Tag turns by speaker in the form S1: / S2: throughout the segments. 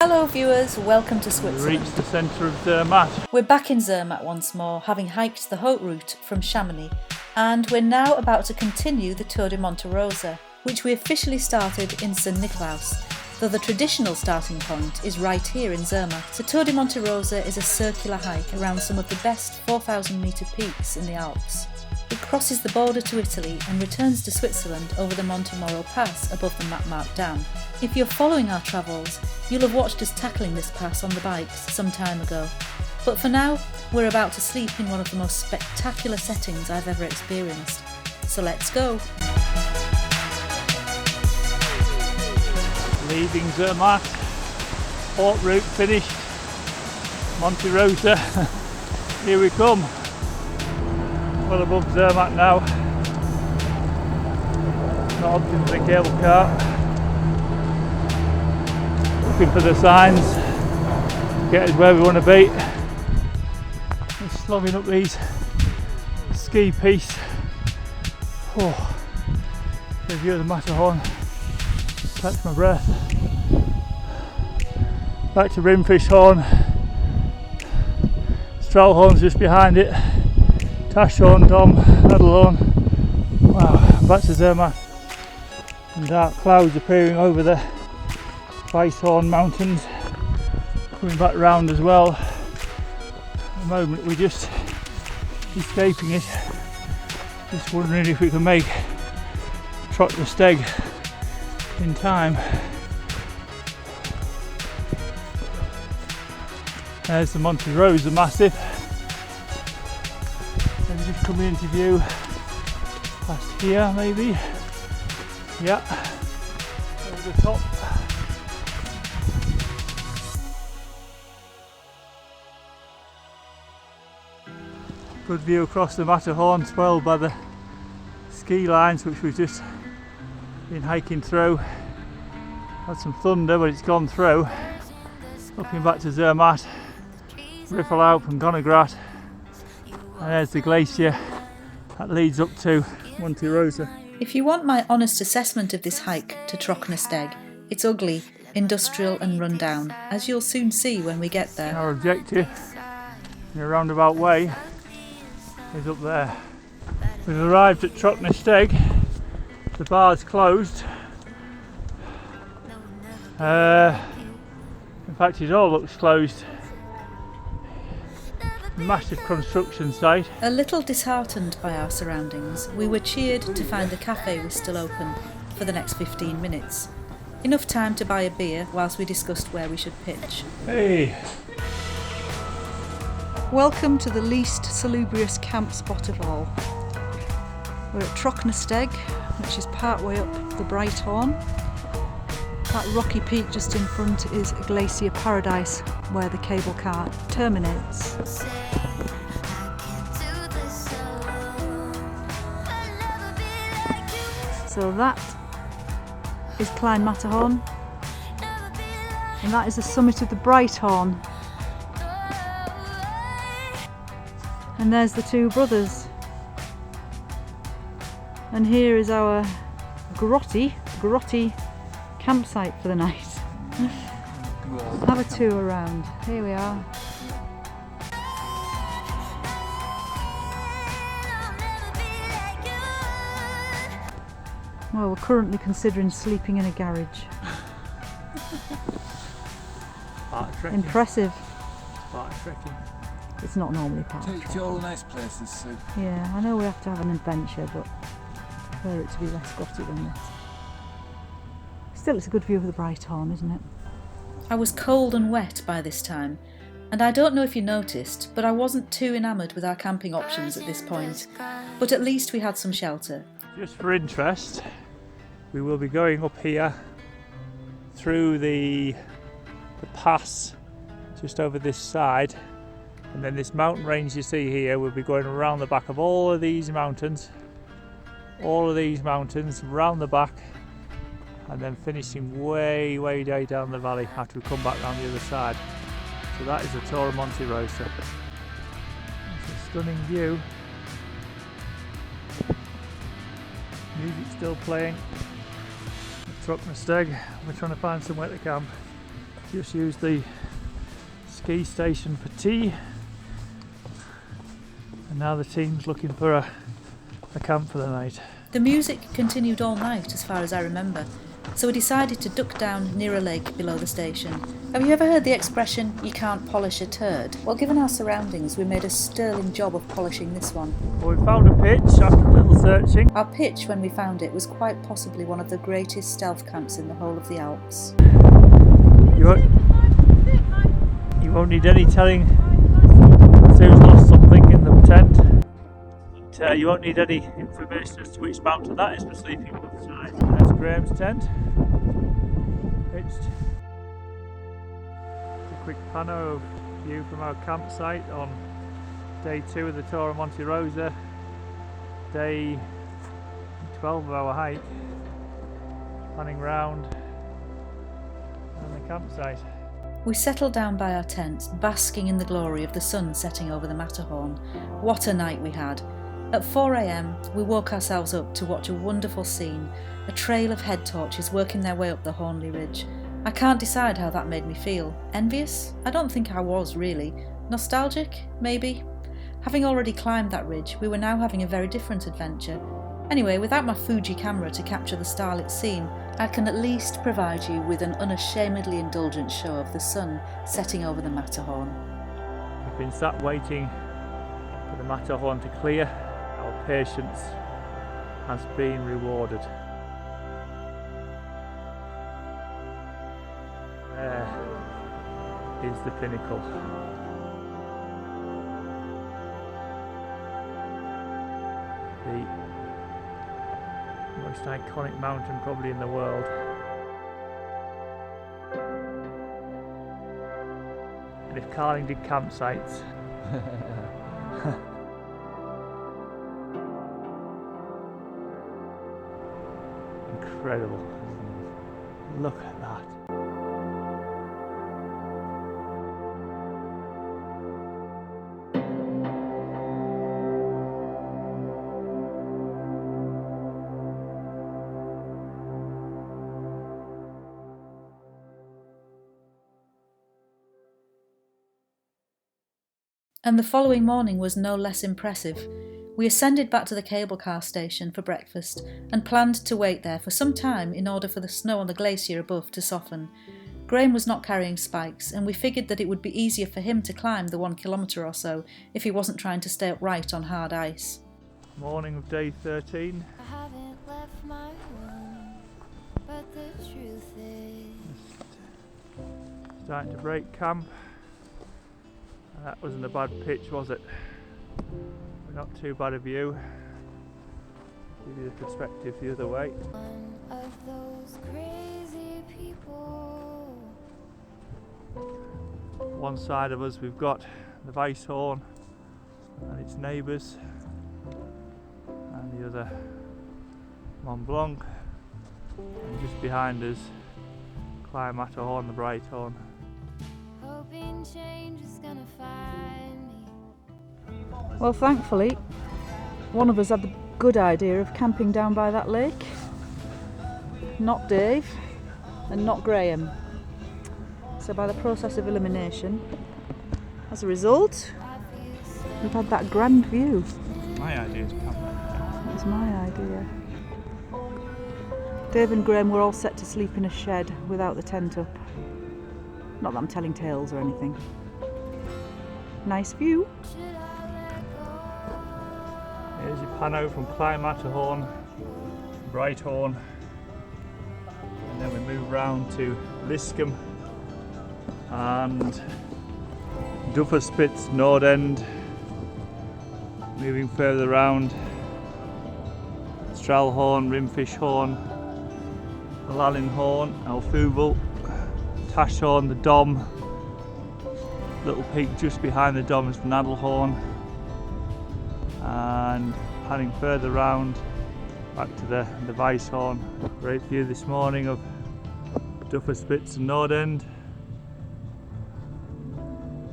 S1: Hello viewers, welcome to Switzerland.
S2: We reached the centre of Zermatt.
S1: We're back in Zermatt once more, having hiked the Haute route from Chamonix, and we're now about to continue the Tour de Monte Rosa, which we officially started in St Nicolaus, though the traditional starting point is right here in Zermatt. The Tour de Monte Rosa is a circular hike around some of the best 4,000 metre peaks in the Alps. It crosses the border to Italy and returns to Switzerland over the Monte Moro pass above the Matterhorn Dam. If you're following our travels, you'll have watched us tackling this pass on the bikes some time ago. But for now, we're about to sleep in one of the most spectacular settings I've ever experienced. So let's go!
S2: Leaving Zermatt, Haute route finished, Monte Rosa, here we come. Well above Zermatt now, not opting for the cable car, looking for the signs, get us where we want to be. Just slogging up these ski pistes. Oh, the view of the Matterhorn, catch my breath. Back to Rimfish Horn, Stralhorn's just behind it. Tashhorn, Dom, Adelhorn. Wow, back to Zermatt. And dark clouds appearing over the Weisshorn mountains. Coming back round as well. At the moment we're just escaping it. Just wondering if we can make Trockner Steg in time. There's the Monte Rosa Massif. Just coming into view past here maybe. Yeah, over the top. Good view across the Matterhorn, spoiled by the ski lines which we've just been hiking through. Had some thunder but it's gone through. Looking back to Zermatt, Riffelalp and Gonegrat. And there's the glacier that leads up to Monte Rosa.
S1: If you want my honest assessment of this hike to Trockner Steg, it's ugly, industrial and run down, as you'll soon see when we get there.
S2: Our objective, in a roundabout way, is up there. We've arrived at Trockner Steg. The bar's closed. In fact, it all looks closed. Massive construction site.
S1: A little disheartened by our surroundings, we were cheered to find the cafe was still open for the next 15 minutes. Enough time to buy a beer whilst we discussed where we should pitch.
S2: Hey!
S3: Welcome to the least salubrious camp spot of all. We're at Trockner Steg, which is part way up the Breithorn. That rocky peak just in front is Glacier Paradise, where the cable car terminates. So that is Klein Matterhorn, and that is the summit of the Breithorn. And there's the two brothers. And here is our grotty campsite for the night. Have a tour around. Here we are. Well, we're currently considering sleeping in a garage. Impressive.
S2: Part of trekking.
S3: It's not normally part of
S4: Take you to all the nice places, Sue.
S3: Yeah, I know we have to have an adventure, but I prefer it to be less grotty than this. Still, it's a good view of the Breithorn, isn't it?
S1: I was cold and wet by this time, and I don't know if you noticed, but I wasn't too enamoured with our camping options at this point. But at least we had some shelter.
S2: Just for interest, we will be going up here through the pass just over this side, and then this mountain range you see here, we'll be going around the back of all of these mountains around the back, and then finishing way down the valley after we come back around the other side. So that is the Tour de Monte Rosa. It's a stunning view. Music still playing. Trockner Steg, we're trying to find somewhere to camp. Just used the ski station for tea, and now the team's looking for a camp for the night.
S1: The music continued all night as far as I remember, so we decided to duck down near a lake below the station. Have you ever heard the expression, you can't polish a turd? Well, given our surroundings, we made a sterling job of polishing this one.
S2: Well, we found a pitch after a little searching.
S1: Our pitch, when we found it, was quite possibly one of the greatest stealth camps in the whole of the Alps.
S2: You won't need any telling Sue's lost something in the tent. But, you won't need any information as to which mountain that is for sleeping tonight. There's Graham's tent. Pitched. A quick pano view from our campsite on day 2 of the Tour de Monte Rosa. Day 12 of our hike. Panning round on the campsite.
S1: We settled down by our tents, basking in the glory of the sun setting over the Matterhorn. What a night we had! At 4 AM, we woke ourselves up to watch a wonderful scene, a trail of head torches working their way up the Hornley Ridge. I can't decide how that made me feel. Envious? I don't think I was, really. Nostalgic? Maybe. Having already climbed that ridge, we were now having a very different adventure. Anyway, without my Fuji camera to capture the starlit scene, I can at least provide you with an unashamedly indulgent show of the sun setting over the Matterhorn.
S2: We've been sat waiting for the Matterhorn to clear. Our patience has been rewarded. There is the pinnacle. The most iconic mountain probably in the world. And if Carling did campsites, incredible. Look at that.
S1: And the following morning was no less impressive. We ascended back to the cable car station for breakfast and planned to wait there for some time in order for the snow on the glacier above to soften. Graham was not carrying spikes, and we figured that it would be easier for him to climb the 1 kilometre or so if he wasn't trying to stay upright on hard ice.
S2: Morning of day 13.
S5: I haven't left my room, but the truth is
S2: Starting to break camp. That wasn't a bad pitch, was it? Not too bad a view. Give you the perspective the other way.
S5: one of those crazy people.
S2: One side of us we've got the Weisshorn and its neighbours, and the other Mont Blanc, and just behind us Matterhorn, the Breithorn.
S5: Hoping change is gonna find me.
S3: Well, thankfully, one of us had the good idea of camping down by that lake. Not Dave and not Graham. So by the process of elimination, as a result, we've had that grand view.
S2: My idea is camping.
S3: That was my idea. Dave and Graham were all set to sleep in a shed without the tent up. Not that I'm telling tales or anything. Nice view.
S2: Here's your pano from Matterhorn, Breithorn, and then we move round to Liscombe and Dufferspitz Nordend, moving further round Stralhorn, Rimfishhorn, Lallinhorn, Alfuvel, Tashhorn, the Dom, little peak just behind the Dom is the Nadelhorn, and panning further round back to the Weisshorn. Great view this morning of Dufferspitz and Nordend,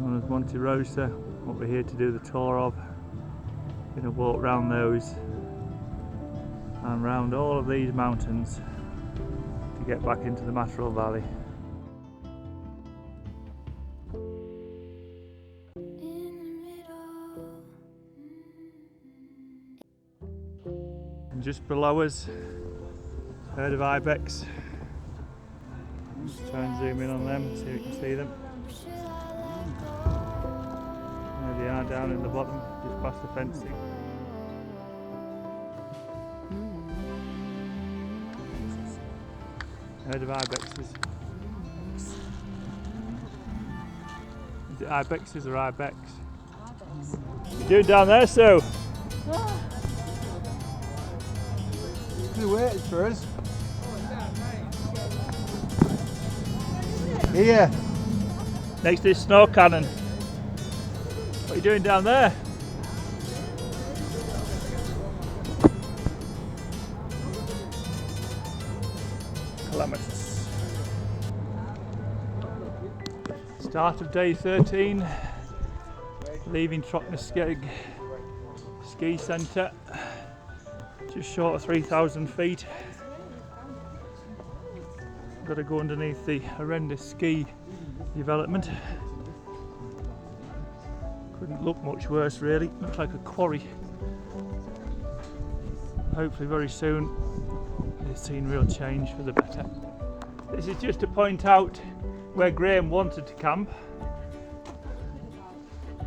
S2: known as Monte Rosa, what we're here to do the tour of. Going to walk round those and round all of these mountains to get back into the Matterhorn Valley. just below us, herd of Ibex. Let's try and zoom in on them, see if you can see them. There they are down in the bottom, just past the fencing. Herd of Ibexes. Is it Ibexes or Ibex? Ibex. What are you doing down there, Sue?
S4: Who waited for us? Here.
S2: Next to this snow cannon. What are you doing down there? Calamitous. Start of day 13. Leaving Trockner Steg ski centre. Just short of 3,000 feet. Got to go underneath the horrendous ski development. Couldn't look much worse really, looks like a quarry. Hopefully very soon we'll see real change for the better. This is just to point out where Graham wanted to camp.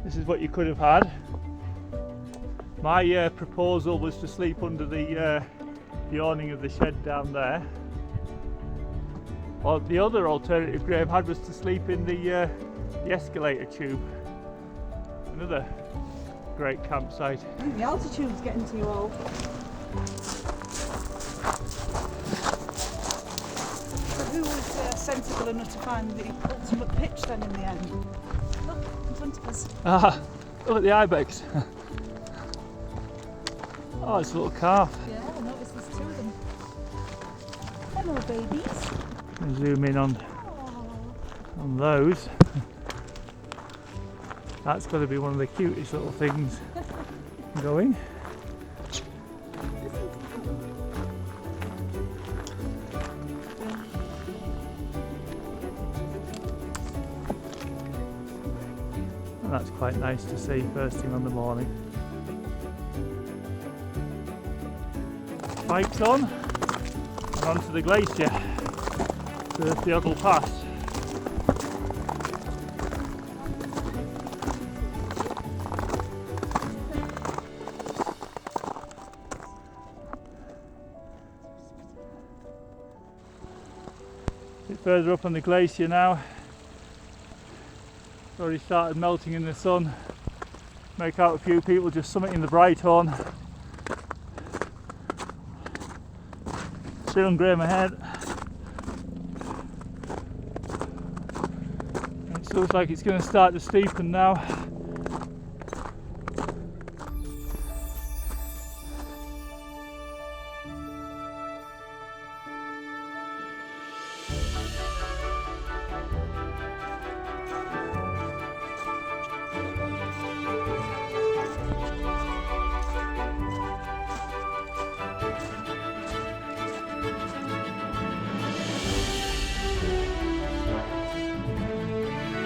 S2: This is what you could have had. My proposal was to sleep under the awning of the shed down there. Well, the other alternative Graham had was to sleep in the escalator tube. Another great campsite.
S3: I think the altitude's getting too old. Who was sensible enough to find the ultimate pitch then in the end? Look, in front of us.
S2: Ah, look at the Ibex. Oh, it's a little calf.
S3: Yeah, I noticed there's two of them. Hello, babies.
S2: I'll zoom in on those. That's got to be one of the cutest little things going. And that's quite nice to see first thing on the morning. Bikes on and onto the glacier, the Theodul Pass. A bit further up on the glacier now. It's already started melting in the sun. Make out a few people just summiting the Brighthorn. Still on Graham ahead. It looks like it's going to start to steepen now.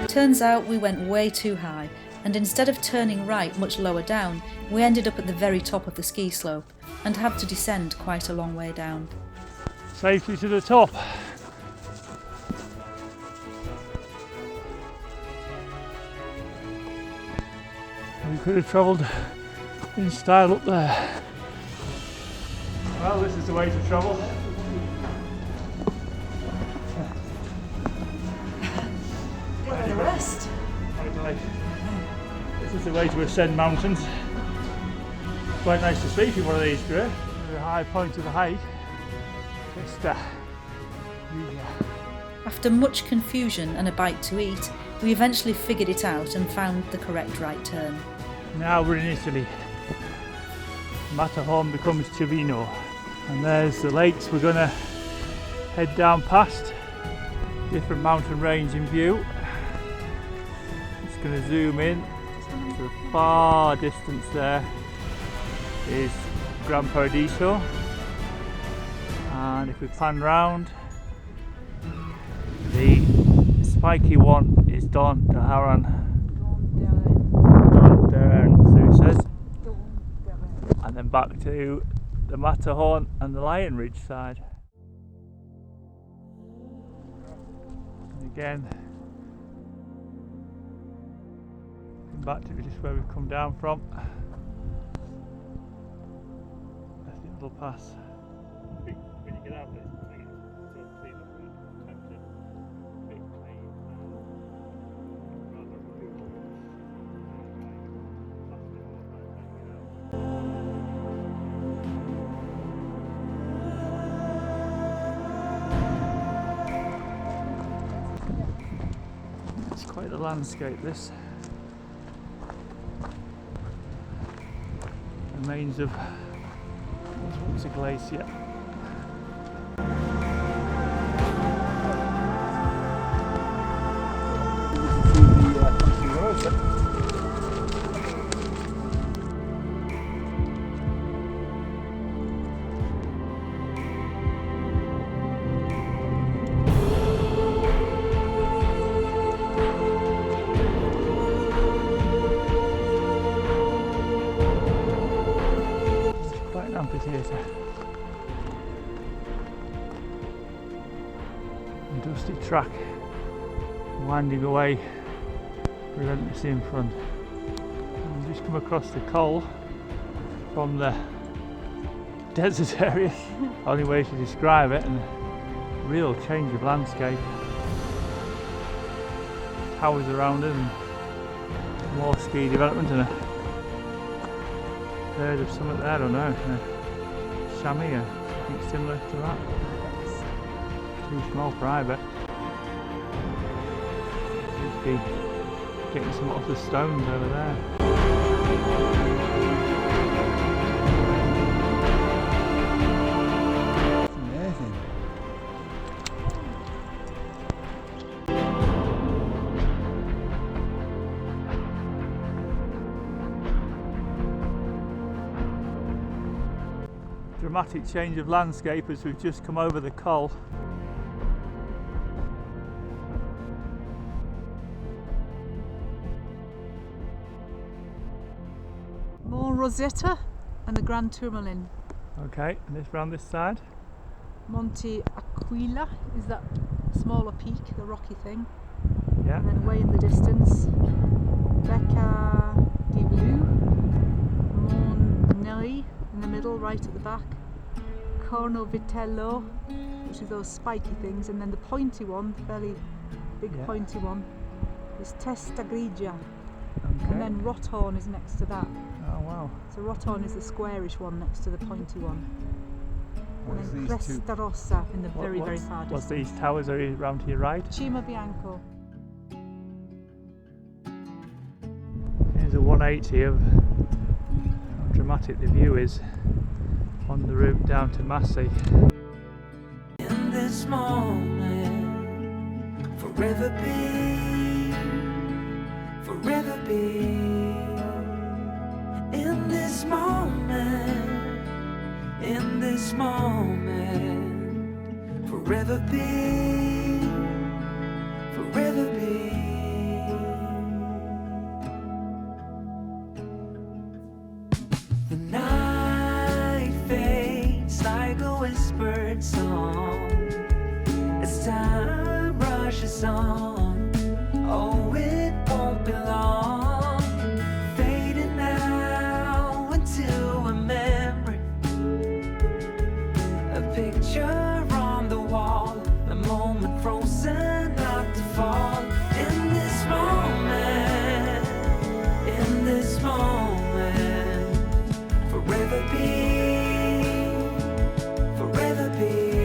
S1: Turns out we went way too high, and instead of turning right much lower down, we ended up at the very top of the ski slope and had to descend quite a long way down.
S2: Safely to the top. We could have travelled in style up there. Well, this is the way to travel.
S3: The rest.
S2: This is the way to ascend mountains. Quite nice to sleep in one of these, Grigia. The high point of the hike. Testa. Grigia.
S1: After much confusion and a bite to eat, we eventually figured it out and found the correct right turn.
S2: Now we're in Italy. Matterhorn becomes Civino. And there's the lakes we're going to head down past. Different mountain range in view. Just going to zoom in to the far distance. There is Gran Paradiso, and if we pan round, the spiky one is Don Daharan. Don Daharan, so it says. And then back to the Matterhorn and the Lion Ridge side. And again, come back to just where we've come down from. That's the little pass. When you get out there, it's clean. So clean up and tempted. Big clean. Rather beautiful. It's quite the landscape, this. Remains of what was once a glacier. Amphitheatre. A dusty track winding away relentlessly in front. And we've just come across the coal from the desert area. Only way to describe it, and a real change of landscape. Towers around it and more ski development and a herd of something there, I don't know. Chamois, I think similar to that. Too small private. Seems to be getting some off the stones over there.
S4: It's amazing.
S2: Dramatic change of landscape as we've just come over the col.
S3: More Rosetta and the Grand Tourmaline.
S2: Okay, and this round this side.
S3: Monte Aquila is that smaller peak, the rocky thing.
S2: Yeah.
S3: And then way in the distance, Becca di Blu, Mont Neri in the middle, right at the back. Corno Vitello, which is those spiky things, and then the pointy one, the fairly big pointy one, is Testa Grigia.
S2: Okay.
S3: And then Rothorn is next to that.
S2: Oh wow.
S3: So Rothorn is the squarish one next to the pointy one.
S4: What's
S3: And then
S4: these two?
S3: Cresta Rossa in the very far distance.
S2: What's these towers are round to your right?
S3: Cima Bianco.
S2: Here's a 180 of how dramatic the view is on the route down to Mase.
S6: In this moment, forever be, forever be. In this moment, in this moment, forever be, forever be. The night fades like a whispered song as time rushes on. Oh, it won't be long, fading now into a memory, a picture on the wall, a moment frozen not to fall. In this moment, in this moment, forever be, forever be.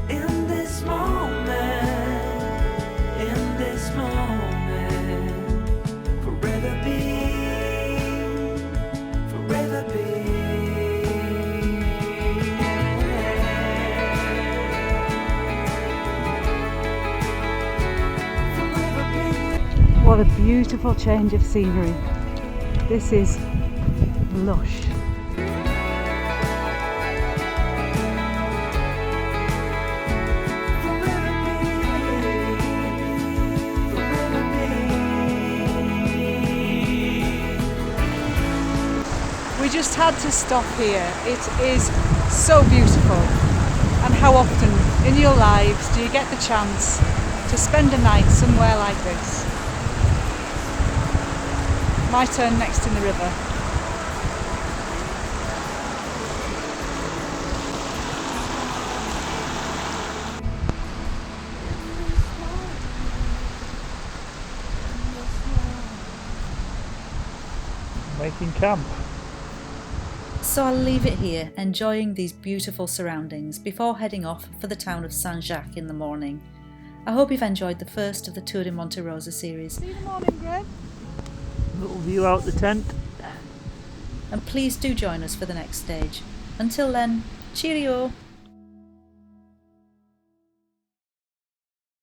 S6: In this moment, in this moment, forever be, forever be. Forever be.
S3: What a beautiful change of scenery. This is lush. We just had to stop here. It is so beautiful. And how often in your lives do you get the chance to spend a night somewhere like this? My turn next in the river.
S2: Making camp.
S1: So I'll leave it here, enjoying these beautiful surroundings before heading off for the town of Saint-Jacques in the morning. I hope you've enjoyed the first of the Tour de Monte Rosa series.
S3: See you in the morning, Greg.
S2: Little view out the tent.
S1: And please do join us for the next stage. Until then, cheerio!